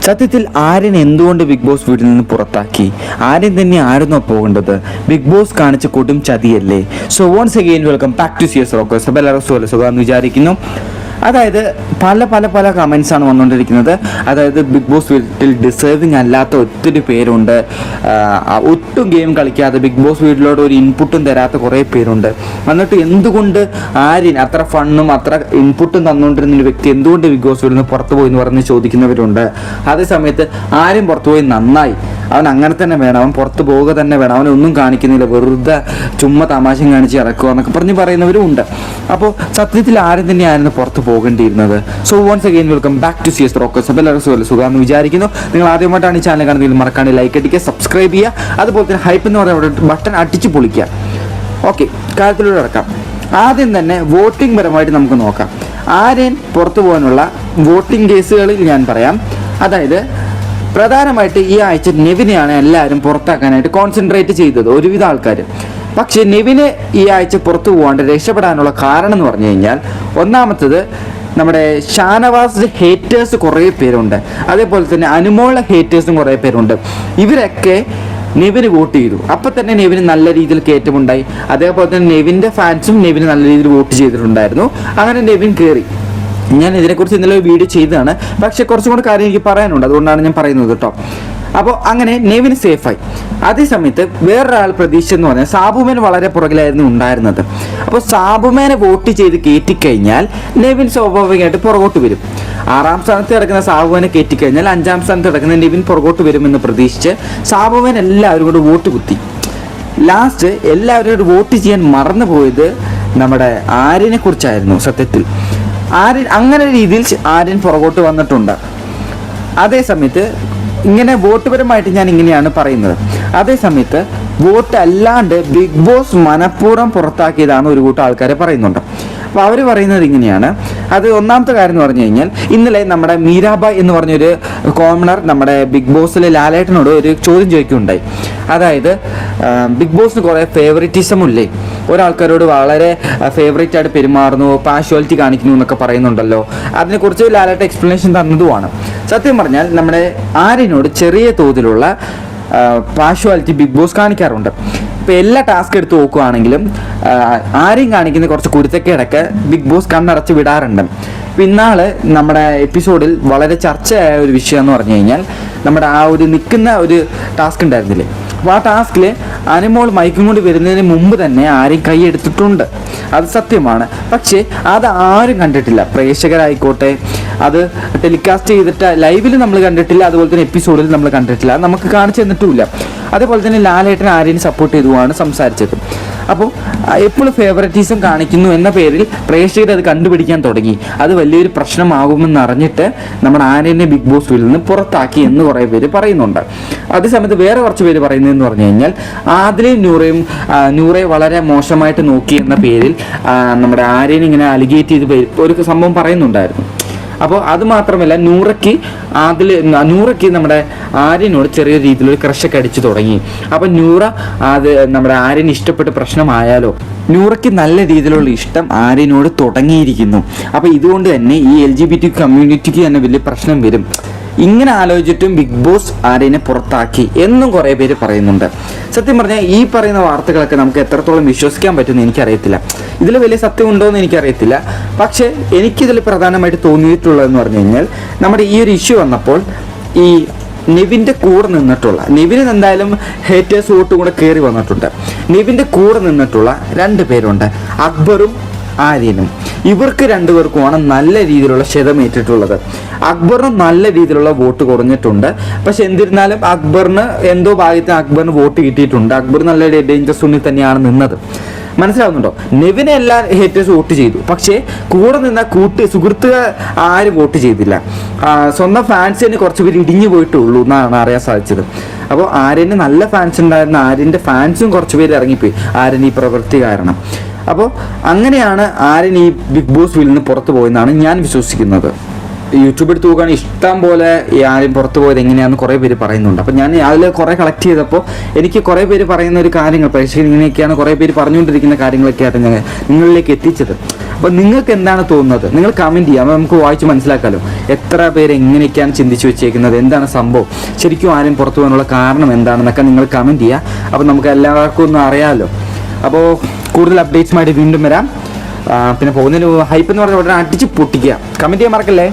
സത്യത്തിൽ ആര്യൻ എന്തുകൊണ്ട് big boss വീട്ടിൽ നിന്ന് പുറത്താക്കി? ആര്യൻ തന്നെ ആയിരുന്നോ പോകേണ്ടത്? ബിഗ് ബോസ് കാണിച്ച കൊടും ചതിയല്ലേ? So once again welcome back to CS rockers. അപ്പോൾ എല്ലാവർക്കും സുഖമെന്ന് വിചാരിക്കുന്നു. അതായത് പല കമൻസാണ് വന്നുകൊണ്ടിരിക്കുന്നത്. അതായത് ബിഗ് ബോസ് വീട്ടിൽ ഡിസേർവിങ് അല്ലാത്ത ഒത്തിരി പേരുണ്ട്, ഒട്ടും ഗെയിം കളിക്കാതെ ബിഗ് ബോസ് വീട്ടിലോട്ട് ഒരു ഇൻപുട്ടും തരാത്ത കുറേ പേരുണ്ട്. എന്നിട്ട് എന്തുകൊണ്ട് ആര്യൻ അത്ര ഫണ്ണും അത്ര ഇൻപുട്ടും തന്നുകൊണ്ടിരുന്ന ഒരു വ്യക്തി എന്തുകൊണ്ട് ബിഗ് ബോസ് വീട്ടിൽ നിന്ന് പുറത്തു പോയി എന്ന് പറഞ്ഞ് ചോദിക്കുന്നവരുണ്ട്. അതേ സമയത്ത് ആര്യൻ പുറത്തുപോയി നന്നായി, അവൻ അങ്ങനെ തന്നെ വേണം, അവൻ പുറത്ത് പോവുക തന്നെ വേണം, അവനൊന്നും കാണിക്കുന്നില്ല, വെറുതെ ചുമ്മാ തമാശയും കാണിച്ച് ഇറക്കുക എന്നൊക്കെ പറഞ്ഞ് പറയുന്നവരും ഉണ്ട്. അപ്പോൾ സത്യത്തിൽ ആരും തന്നെയായിരുന്നു പുറത്ത് പോകേണ്ടിയിരുന്നത്. So once again welcome back to CS rockers. അപ്പോൾ എല്ലാവർക്കും സുഖമെന്ന് വിചാരിക്കുന്നു. നിങ്ങൾ ആദ്യമായിട്ടാണ് ഈ ചാനൽ കാണുന്നതിൽ മറക്കാണ്ട് ലൈക്ക് അടിക്കുക, സബ്സ്ക്രൈബ് ചെയ്യുക, അതുപോലെ തന്നെ ഹൈപ്പ് എന്ന് പറയുന്ന ബട്ടൺ അടിച്ച് പൊളിക്കുക. ഓക്കെ, കാര്യത്തിലൂടെ ഇറക്കാം. ആദ്യം തന്നെ വോട്ടിംഗ് പരമായിട്ട് നമുക്ക് നോക്കാം. ആര്യൻ പുറത്തു പോകാനുള്ള വോട്ടിംഗ് കേസുകളിൽ ഞാൻ പറയാം. അതായത് പ്രധാനമായിട്ട് ഈ ആഴ്ച നെവിനെയാണ് എല്ലാവരും പുറത്താക്കാനായിട്ട് കോൺസെൻട്രേറ്റ് ചെയ്തത്, ഒരുവിധ ആൾക്കാർ. പക്ഷേ നെവിന് ഈ ആഴ്ച പുറത്തു പോകാണ്ട് രക്ഷപ്പെടാനുള്ള കാരണം എന്ന് പറഞ്ഞു കഴിഞ്ഞാൽ, ഒന്നാമത്തത് നമ്മുടെ ഷാനവാസിന്റെ ഹേറ്റേഴ്സ് കുറേ പേരുണ്ട്, അതേപോലെ തന്നെ അനുമോളുടെ ഹേറ്റേഴ്സും കുറേ പേരുണ്ട്. ഇവരൊക്കെ നെവിന് വോട്ട് ചെയ്തു. അപ്പം തന്നെ നെവിന് നല്ല രീതിയിൽ കയറ്റമുണ്ടായി. അതേപോലെ തന്നെ നെവിൻ്റെ ഫാൻസും നെവിന് നല്ല രീതിയിൽ വോട്ട് ചെയ്തിട്ടുണ്ടായിരുന്നു. അങ്ങനെ നെവിൻ കയറി. ഞാൻ ഇതിനെക്കുറിച്ച് ഇന്നലെ ഒരു വീഡിയോ ചെയ്തതാണ്, പക്ഷേ കുറച്ചും കൂടെ കാര്യം എനിക്ക് പറയാനുണ്ട്, അതുകൊണ്ടാണ് ഞാൻ പറയുന്നത് കേട്ടോ. അപ്പോൾ അങ്ങനെ നെവിന് സേഫായി. അതേസമയത്ത് വേറൊരാൾ പ്രതീക്ഷിച്ചെന്ന് പറഞ്ഞാൽ സാബുമേന് വളരെ പുറകിലായിരുന്നു ഉണ്ടായിരുന്നത്. അപ്പോൾ സാബുമേനെ വോട്ട് ചെയ്ത് കയറ്റിക്കഴിഞ്ഞാൽ നെവിൻ സ്വാഭാവികമായിട്ട് പുറകോട്ട് വരും. 6ാം സ്ഥാനത്ത് കിടക്കുന്ന സാബുമേനെ കയറ്റിക്കഴിഞ്ഞാൽ 5ാം സ്ഥാനത്ത് കിടക്കുന്ന നെവിൻ പുറകോട്ട് വരുമെന്ന് പ്രതീക്ഷിച്ച് സാബുമേൻ എല്ലാവരും കൂടെ വോട്ട് കുത്തി. ലാസ്റ്റ് എല്ലാവരും കൂടെ വോട്ട് ചെയ്യാൻ മറന്നു പോയത് നമ്മുടെ ആര്യനെ കുറിച്ചായിരുന്നു. സത്യത്തിൽ ആര്യൻ അങ്ങനെ രീതിയിൽ ആര്യൻ പുറകോട്ട് വന്നിട്ടുണ്ട്. അതേസമയത്ത് ഇങ്ങനെ വോട്ട് പരമായിട്ട് ഞാൻ ഇങ്ങനെയാണ് പറയുന്നത്. അതേസമയത്ത് വോട്ട് അല്ലാണ്ട് ബിഗ് ബോസ് മനഃപൂർവ്വം പുറത്താക്കിയതാണ് ഒരു കൂട്ടം ആൾക്കാരെ പറയുന്നുണ്ട്. അപ്പോൾ അവർ പറയുന്നത് ഇങ്ങനെയാണ്. അത് ഒന്നാമത്തെ കാര്യം എന്ന് പറഞ്ഞു കഴിഞ്ഞാൽ, ഇന്നലെ നമ്മുടെ മീരാബായ് എന്ന് പറഞ്ഞൊരു കോമണർ നമ്മുടെ ബിഗ് ബോസിലെ ലാലേട്ടനോട് ഒരു ചോദ്യം ചോദിക്കുകയുണ്ടായി. അതായത് ബിഗ് ബോസിന് കുറേ ഫേവറിറ്റിസം ഇല്ലേ, ഒരാൾക്കാരോട് വളരെ ഫേവറേറ്റ് ആയിട്ട് പെരുമാറുന്നു, പാഷ്വാലിറ്റി കാണിക്കുന്നു എന്നൊക്കെ പറയുന്നുണ്ടല്ലോ. അതിനെക്കുറിച്ച് ലാലേട്ടൻ എക്സ്പ്ലനേഷൻ തന്നതുമാണ്. സത്യം പറഞ്ഞാൽ നമ്മുടെ ആര്യനോട് ചെറിയ തോതിലുള്ള പാഷ്വാലിറ്റി ബിഗ് ബോസ് കാണിക്കാറുണ്ട്. ഇപ്പോൾ എല്ലാ ടാസ്ക് എടുത്ത് നോക്കുകയാണെങ്കിലും ആരെയും കാണിക്കുന്ന കുറച്ച് കുരുത്തക്കേടൊക്കെ ബിഗ് ബോസ് കണ്ണടച്ച് വിടാറുണ്ട്. അപ്പോൾ ഇന്നാള് നമ്മുടെ എപ്പിസോഡിൽ വളരെ ചർച്ചയായ ഒരു വിഷയം എന്ന് പറഞ്ഞു കഴിഞ്ഞാൽ, നമ്മുടെ ആ ഒരു നിൽക്കുന്ന ഒരു ടാസ്ക് ഉണ്ടായിരുന്നില്ലേ, അപ്പോൾ ആ ടാസ്കിൽ അനുമോൾ മയക്കും കൊണ്ട് വരുന്നതിന് മുമ്പ് തന്നെ ആരെയും കൈയെടുത്തിട്ടുണ്ട്, അത് സത്യമാണ്. പക്ഷേ അത് ആരും കണ്ടിട്ടില്ല, പ്രേക്ഷകരായിക്കോട്ടെ, അത് ടെലികാസ്റ്റ് ചെയ്തിട്ട് ലൈവിൽ നമ്മൾ കണ്ടിട്ടില്ല, അതുപോലെ തന്നെ എപ്പിസോഡിൽ നമ്മൾ കണ്ടിട്ടില്ല, നമുക്ക് കാണിച്ചു തന്നിട്ടുമില്ല. അതേപോലെ തന്നെ ലാലേട്ടൻ ആര്യനെ സപ്പോർട്ട് ചെയ്തുമാണ് സംസാരിച്ചത്. അപ്പോൾ എപ്പോഴും ഫേവററ്റിസം കാണിക്കുന്നു എന്ന പേരിൽ പ്രേക്ഷകർ അത് കണ്ടുപിടിക്കാൻ തുടങ്ങി. അത് വലിയൊരു പ്രശ്നമാകുമെന്ന് അറിഞ്ഞിട്ട് നമ്മുടെ ആര്യനെ ബിഗ് ബോസ് വീട്ടിൽ നിന്ന് പുറത്താക്കി എന്ന് കുറേ പേര് പറയുന്നുണ്ട്. അതേസമയത്ത് വേറെ കുറച്ച് പേര് പറയുന്നതെന്ന് പറഞ്ഞു കഴിഞ്ഞാൽ, ആദിലയും നൂറയെ വളരെ മോശമായിട്ട് നോക്കി എന്ന പേരിൽ നമ്മുടെ ആര്യനെ ഇങ്ങനെ അലിഗേറ്റ് ചെയ്ത് ഒരു സംഭവം പറയുന്നുണ്ടായിരുന്നു. അപ്പോൾ അത് മാത്രമല്ല, നൂറയ്ക്ക് നമ്മുടെ ആര്യനോട് ചെറിയ രീതിയിലൊരു ക്രഷൊക്കെ അടിച്ചു തുടങ്ങി. അപ്പം അത് നമ്മുടെ ആര്യന് ഇഷ്ടപ്പെട്ട് പ്രശ്നമായാലോ, നൂറയ്ക്ക് നല്ല രീതിയിലുള്ള ഇഷ്ടം ആര്യനോട് തുടങ്ങിയിരിക്കുന്നു. അപ്പോൾ ഇതുകൊണ്ട് തന്നെ ഈ LGBT കമ്മ്യൂണിറ്റിക്ക് തന്നെ വലിയ പ്രശ്നം വരും. ഇങ്ങനെ ആലോചിച്ചിട്ടും ബിഗ് ബോസ് ആര്യനെ പുറത്താക്കി എന്നും കുറേ പേര് പറയുന്നുണ്ട്. സത്യം പറഞ്ഞാൽ ഈ പറയുന്ന വാർത്തകളൊക്കെ നമുക്ക് എത്രത്തോളം വിശ്വസിക്കാൻ പറ്റുമെന്ന് എനിക്കറിയത്തില്ല. ഇതിൽ വലിയ സത്യം ഉണ്ടോ എന്ന് എനിക്കറിയത്തില്ല. പക്ഷേ എനിക്കിതിൽ പ്രധാനമായിട്ട് തോന്നിയിട്ടുള്ളതെന്ന് പറഞ്ഞു കഴിഞ്ഞാൽ, നമ്മുടെ ഈ ഒരു ഇഷ്യൂ വന്നപ്പോൾ ഈ നെവിൻ്റെ കൂടെ നിന്നിട്ടുള്ള, നെവിന് എന്തായാലും ഹേറ്റേഴ്സ് വോട്ട് കൂടെ കയറി വന്നിട്ടുണ്ട്, നെവിൻ്റെ കൂടെ നിന്നിട്ടുള്ള 2 പേരുണ്ട്, അക്ബറും ആര്യനും. ഇവർക്ക് 2 പേർക്കുമാണ് നല്ല രീതിയിലുള്ള ക്ഷതമേറ്റിട്ടുള്ളത്. അക്ബറിന് നല്ല രീതിയിലുള്ള വോട്ട് കുറഞ്ഞിട്ടുണ്ട്. പക്ഷെ എന്നിരുന്നാലും അക്ബറിന് എന്തോ ഭാഗ്യത്തിന് അക്ബറിന് വോട്ട് കിട്ടിയിട്ടുണ്ട്. അക്ബർ നല്ല ഡേഞ്ചർ സോണിൽ തന്നെയാണ് നിന്നത്. മനസ്സിലാവുന്നുണ്ടോ? നെവിനെ എല്ലാ ഹേറ്റേഴ്സ് വോട്ട് ചെയ്തു, പക്ഷേ കൂടെ നിന്ന സുഹൃത്തുക്കൾ ആരും വോട്ട് ചെയ്തില്ല. സ്വന്തം ഫാൻസ് തന്നെ കുറച്ച് പേര് ഇടിഞ്ഞു പോയിട്ടുള്ളൂ എന്നാണ് അറിയാൻ സാധിച്ചത്. അപ്പോൾ ആര്യന് നല്ല ഫാൻസ് ഉണ്ടായിരുന്ന ആര്യൻ്റെ ഫാൻസും കുറച്ച് പേര് ഇറങ്ങിപ്പോയി ആര്യൻ ഈ പ്രവൃത്തി കാരണം. അപ്പോൾ അങ്ങനെയാണ് ആര്യൻ ഈ ബിഗ് ബോസ് വീട്ടിൽ നിന്ന് പുറത്തു പോയെന്നാണ് ഞാൻ വിശ്വസിക്കുന്നത്. യൂട്യൂബ് എടുത്ത് നോക്കുകയാണെങ്കിൽ ഇഷ്ടം പോലെ ഈ ആരും പുറത്ത് പോയത് എങ്ങനെയാണെന്ന് കുറേ പേര് പറയുന്നുണ്ട്. അപ്പോൾ ഞാൻ അതിൽ കുറേ കളക്ട് ചെയ്തപ്പോൾ എനിക്ക് കുറേ പേര് പറയുന്ന ഒരു കാര്യങ്ങൾ, പ്രേക്ഷകർ ഇങ്ങനെയൊക്കെയാണ് കുറേ പേര് പറഞ്ഞുകൊണ്ടിരിക്കുന്ന കാര്യങ്ങളൊക്കെയാണ് ഞാൻ നിങ്ങളിലേക്ക് എത്തിച്ചത്. അപ്പോൾ നിങ്ങൾക്ക് എന്താണ് തോന്നുന്നത്? നിങ്ങൾ കമൻറ്റ് ചെയ്യാം, അപ്പോൾ നമുക്ക് വായിച്ച് മനസ്സിലാക്കാമല്ലോ എത്ര പേര് എങ്ങനെയൊക്കെയാണ് ചിന്തിച്ച് വെച്ചേക്കുന്നത്, എന്താണ് സംഭവം, ശരിക്കും ആരും പുറത്തു പോകാനുള്ള കാരണം എന്താണെന്നൊക്കെ നിങ്ങൾ കമൻറ്റ് ചെയ്യുക. അപ്പോൾ നമുക്ക് എല്ലാവർക്കും ഒന്നും അറിയാമല്ലോ. അപ്പോൾ കൂടുതൽ അപ്ഡേറ്റ്സുമായിട്ട് വീണ്ടും വരാം. പിന്നെ പോകുന്നതിന് ഹൈപ്പ് എന്ന് പറഞ്ഞാൽ ഉടനെ അടിച്ച് പൊട്ടിക്കുക. കമൻറ്റ് ചെയ്യാൻ മറക്കല്ലേ.